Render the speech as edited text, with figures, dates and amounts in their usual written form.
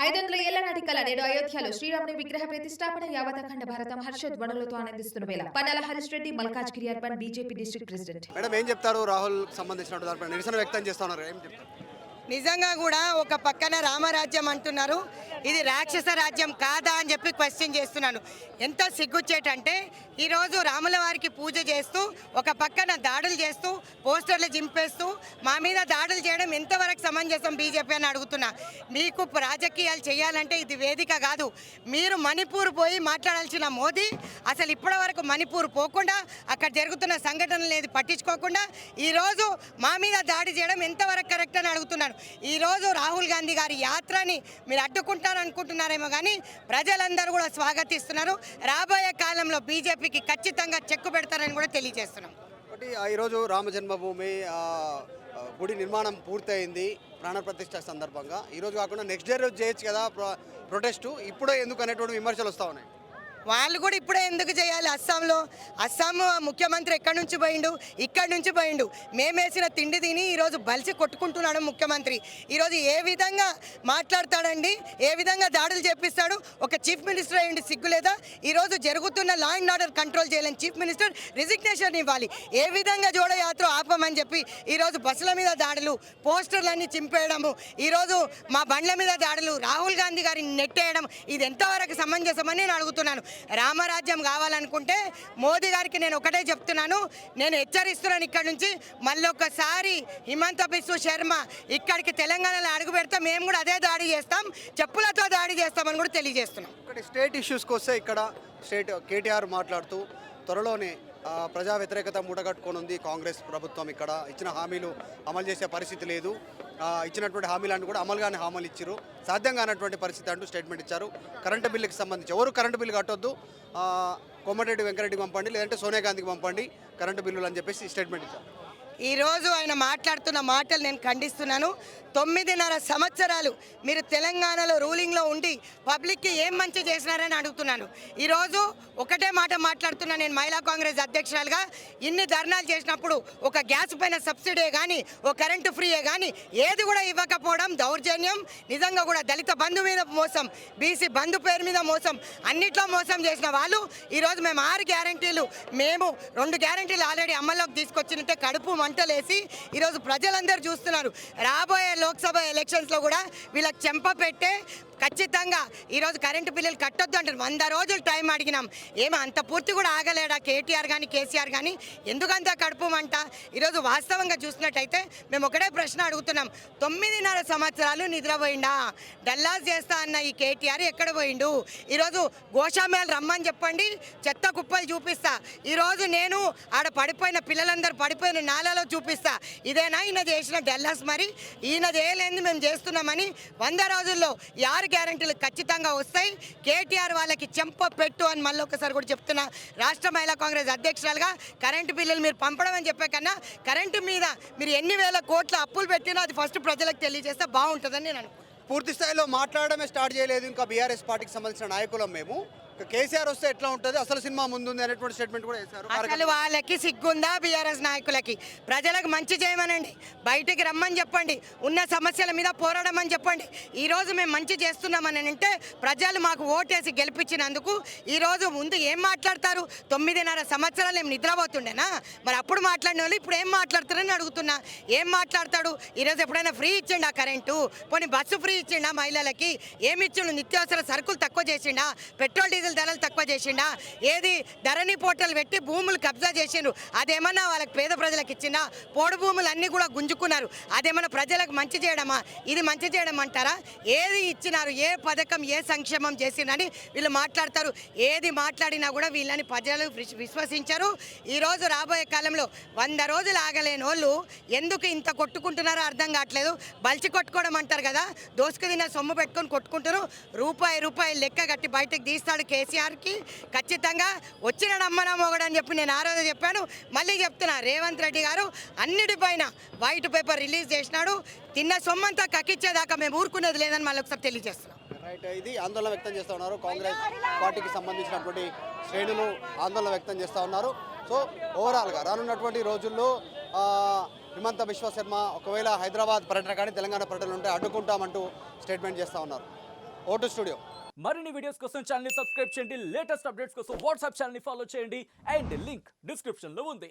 500 ఏళ్ల నాటి కళ నేడు అయోధ్యలో శ్రీరాముని విగ్రహ ప్రతిష్టాపన యావత్ అఖండ భారతం హర్షధ్వనులతో ఆనందిస్తున్న వేళ Pannala Harish Reddy Malkajgiri urban BJP district president. Madam ఏం చెప్తారు? రాహుల్ సంబంధించిన దానిపై నిరసన వ్యక్తం చేస్తున్నారు, ఏం చెప్తారు? నిజంగా కూడా ఒక పక్కన రామరాజ్యం అంటున్నారు, ఇది రాక్షస రాజ్యం కాదా అని చెప్పి క్వశ్చన్ చేస్తున్నాను. ఎంత సిగ్గుచ్చేటంటే ఈరోజు రాముల వారికి పూజ చేస్తూ ఒక పక్కన దాడులు చేస్తూ పోస్టర్లు జింపేస్తూ మా మీద దాడులు చేయడం ఎంతవరకు సమంజసం బీజేపీ అని అడుగుతున్నా. మీకు రాజకీయాలు చేయాలంటే ఇది వేదిక కాదు. మీరు మణిపూర్ పోయి మాట్లాడాల్సిన మోదీ అసలు ఇప్పటి వరకు మణిపూర్ పోకుండా అక్కడ జరుగుతున్న సంఘటనలు ఏది పట్టించుకోకుండా ఈరోజు మా మీద దాడి చేయడం ఎంతవరకు కరెక్ట్ అని అడుగుతున్నాను. ఈరోజు రాహుల్ గాంధీ గారి యాత్రని మీరు అడ్డుకుంటారు అనుకుంటున్నారేమో కానీ ప్రజలందరూ కూడా స్వాగతిస్తున్నారు. రాబోయే కాలంలో బీజేపీకి ఖచ్చితంగా చెక్కు పెడతారని కూడా తెలియజేస్తున్నాం. ఒకటి ఈరోజు రామ జన్మభూమి గుడి నిర్మాణం పూర్తయింది ప్రాణప్రతిష్ఠ సందర్భంగా. ఈరోజు కాకుండా నెక్స్ట్ డే రోజు చేయొచ్చు కదా ప్రొటెస్టు, ఇప్పుడే ఎందుకు అనేటువంటి విమర్శలు వస్తూ ఉన్నాయి. వాళ్ళు కూడా ఇప్పుడే ఎందుకు చేయాలి? అస్సాం ముఖ్యమంత్రి ఎక్కడి నుంచి పోయిండు? ఇక్కడి నుంచి పోయిండు. మేమేసిన తిండి తిని ఈరోజు బలిసి కొట్టుకుంటున్నాడు ముఖ్యమంత్రి. ఈరోజు ఏ విధంగా మాట్లాడతాడండి? ఏ విధంగా దాడులు చేపిస్తాడు? ఒక చీఫ్ మినిస్టర్ అయ్యండి సిగ్గు లేదా? ఈరోజు జరుగుతున్న లా అండ్ ఆర్డర్ కంట్రోల్ చేయలేని చీఫ్ మినిస్టర్ రిజిగ్నేషన్ ఇవ్వాలి. ఏ విధంగా జోడయాత్ర ఆపమని చెప్పి ఈరోజు బస్సుల మీద దాడులు, పోస్టర్లన్నీ చింపేయడము, ఈరోజు మా బండ్ల మీద దాడులు, రాహుల్ గాంధీ గారిని నెట్టేయడం, ఇది ఎంతవరకు సమంజసమని నేను అడుగుతున్నాను. రామరాజ్యం కావాలనుకుంటే మోదీ గారికి నేను ఒకటే చెప్తున్నాను, నేను హెచ్చరిస్తున్నాను. ఇక్కడ నుంచి మళ్ళొకసారి హిమంత బిశ్వ శర్మ ఇక్కడికి తెలంగాణలో అడుగు పెడితే మేము కూడా అదే దాడి చేస్తాం, చెప్పులతో దాడి చేస్తామని కూడా తెలియజేస్తున్నాం. ఒకటి స్టేట్ ఇష్యూస్కి వస్తే ఇక్కడ కేటీఆర్ మాట్లాడుతూ త్వరలోనే ప్రజా వ్యతిరేకత మూటగట్టుకొని ఉంది కాంగ్రెస్ ప్రభుత్వం, ఇక్కడ ఇచ్చిన హామీలు అమలు చేసే పరిస్థితి లేదు, ఇచ్చినటువంటి హామీలను కూడా అమలు కానీ హామీలు ఇచ్చారు, సాధ్యం కానటువంటి పరిస్థితి అంటూ స్టేట్మెంట్ ఇచ్చారు. కరెంటు బిల్లుకి సంబంధించి ఎవరు కరెంటు బిల్లు కట్టొద్దు, కోమటిరెడ్డి వెంకరెడ్డికి పంపండి, లేదంటే సోనియా గాంధీకి పంపండి కరెంటు బిల్లులు అని చెప్పేసి స్టేట్మెంట్ ఇచ్చారు. ఈరోజు ఆయన మాట్లాడుతున్న మాటలు నేను ఖండిస్తున్నాను. 9.5 సంవత్సరాలు మీరు తెలంగాణలో రూలింగ్లో ఉండి పబ్లిక్కి ఏం మంచి చేసినారని అడుగుతున్నాను. ఈరోజు ఒకటే మాట మాట్లాడుతున్నా, నేను మహిళా కాంగ్రెస్ అధ్యక్షురాలుగా ఇన్ని ధర్నాలు చేసినప్పుడు ఒక గ్యాస్ పైన సబ్సిడీ కానీ ఒక కరెంటు ఫ్రీయే కానీ ఏది కూడా ఇవ్వకపోవడం దౌర్జన్యం. నిజంగా కూడా దళిత బంధు మీద మోసం, బీసీ బంధు పేరు మీద మోసం, అన్నిట్లో మోసం చేసిన వాళ్ళు ఈరోజు మేము 6 గ్యారంటీలు, మేము 2 గ్యారంటీలు ఆల్రెడీ అమల్లోకి తీసుకొచ్చినట్టే కడుపు మంటలేసి ఈరోజు ప్రజలందరూ చూస్తున్నారు. రాబోయే లోక్సభ ఎలక్షన్స్లో కూడా వీళ్ళకి చెంప పెట్టే ఖచ్చితంగా ఈరోజు కరెంటు బిల్లులు కట్టొద్దు అంటారు. 100 రోజులు టైం అడిగినాం, ఏమో అంత పూర్తి కూడా ఆగలేడా కేటీఆర్ కానీ కేసీఆర్ కానీ? ఎందుకంత కడుపుమంట? ఈరోజు వాస్తవంగా చూసినట్టయితే మేము ఒకటే ప్రశ్న అడుగుతున్నాం, 9.5 సంవత్సరాలు నిద్రపోయిండా? డల్లాస్ చేస్తా అన్న ఈ కేటీఆర్ ఎక్కడ పోయిండు? ఈరోజు గోషామేళ రమ్మని చెప్పండి, చెత్త కుప్పలు చూపిస్తా. ఈరోజు నేను ఆడ పడిపోయిన పిల్లలందరూ పడిపోయిన నాలలో చూపిస్తా. ఇదేనా ఈయన చేసిన డల్లాస్? మరి ఈయన చేయలేంది మేము చేస్తున్నామని 100 రోజుల్లో 6 గ్యారంటీలు ఖచ్చితంగా వస్తాయి. కేటీఆర్ వాళ్ళకి చెంప పెట్టు అని మళ్ళీ ఒకసారి కూడా చెప్తున్నా. రాష్ట్ర మహిళా కాంగ్రెస్ అధ్యక్షురాలుగా కరెంటు బిల్లులు మీరు పంపడం అని చెప్పే కన్నా కరెంటు మీద మీరు ఎన్ని వేల కోట్ల అప్పులు పెట్టినా అది ఫస్ట్ ప్రజలకు తెలియజేస్తే బాగుంటుందని నేను అనుకుంటున్నాను. పూర్తి స్థాయిలో మాట్లాడడమే స్టార్ట్ చేయలేదు ఇంకా బీఆర్ఎస్ పార్టీకి సంబంధించిన నాయకులం మేము. కేసీఆర్ వస్తే ఎట్లా ఉంటుంది, అసలు సినిమా ముందుంది అనేటువంటి స్టేట్మెంట్ కూడా చేశారు. అసలు వాళ్ళకి సిగ్గుందా? బీఆర్ఎస్ నాయకులకి ప్రజలకు మంచి చేయమనండి, బయటికి రమ్మని చెప్పండి, ఉన్న సమస్యల మీద పోరాడమని చెప్పండి. ఈరోజు మేము మంచి చేస్తున్నామని అంటే ప్రజలు మాకు ఓటేసి గెలిపించినందుకు ఈరోజు ముందు ఏం మాట్లాడతారు? 9.5 సంవత్సరాలు ఏం నిద్రపోతుండేనా? మరి అప్పుడు మాట్లాడిన వాళ్ళు ఇప్పుడు ఏం మాట్లాడతారని అడుగుతున్నా. ఏం మాట్లాడతాడు? ఈరోజు ఎప్పుడైనా ఫ్రీ ఇచ్చిండా కరెంటు? పోనీ బస్సు ఫ్రీ ఇచ్చిండా మహిళలకి? ఏమి ఇచ్చిండు? నిత్యావసర సరుకులు తక్కువ చేసిండా? పెట్రోల్ డీజిల్ ధరలు తక్కువ చేసిండా? ఏది ధరణి పోర్టల్ పెట్టి భూములు కబ్జా చేసిండ్రు, అదేమన్నా వాళ్ళకి పేద ప్రజలకు ఇచ్చిందా? పోడు భూములు అన్నీ కూడా గుంజుకున్నారు, అదేమన్నా ప్రజలకు మంచి చేయడమా? ఇది మంచి చేయడం అంటారా? ఏది ఇచ్చినారు? ఏ పథకం, ఏ సంక్షేమం చేసిందని వీళ్ళు మాట్లాడతారు. ఏది మాట్లాడినా కూడా వీళ్ళని ప్రజలు విశ్వసించరు. ఈరోజు రాబోయే కాలంలో 100 రోజులు ఆగలేని వాళ్ళు ఎందుకు ఇంత కొట్టుకుంటున్నారో అర్థం కావట్లేదు. బలిచి కొట్టుకోవడం అంటారు కదా, దోసుకు తిన్న సొమ్ము పెట్టుకొని కొట్టుకుంటారు. రూపాయి లెక్క కట్టి బయటకు తీస్తాడు కేసీఆర్కి. ఖచ్చితంగా వచ్చిన నమ్మనా మొగడని చెప్పి నేను ఆ రోజు చెప్పాను, మళ్ళీ చెప్తున్నా. రేవంత్ రెడ్డి గారు అన్నిటిపైన వైట్ పేపర్ రిలీజ్ చేసినాడు. తిన్న సొమ్మంతా కక్కిచ్చేదాకా మేము ఊరుకునేది లేదని మళ్ళీ ఒకసారి తెలియజేస్తున్నాం. రైట్, ఇది ఆందోళన వ్యక్తం చేస్తూ ఉన్నారు. కాంగ్రెస్ పార్టీకి సంబంధించినటువంటి శ్రేణులు ఆందోళన వ్యక్తం చేస్తూ ఉన్నారు. సో ఓవరాల్గా రానున్నటువంటి రోజుల్లో హిమంత బిశ్వ శర్మ ఒకవేళ హైదరాబాద్ పర్యటన కానీ తెలంగాణ పర్యటన ఉంటే అడ్డుకుంటామంటూ స్టేట్మెంట్ చేస్తూ ఉన్నారు. Vote studio. మరిన్ని వీడియోస్ కోసం ఛానల్ ని సబ్స్క్రైబ్ చేయండి, లేటెస్ట్ అప్డేట్స్ కోసం వాట్సాప్ ఛానల్ ని ఫాలో చేయండి అండ్ లింక్ డిస్క్రిప్షన్ లో ఉంది.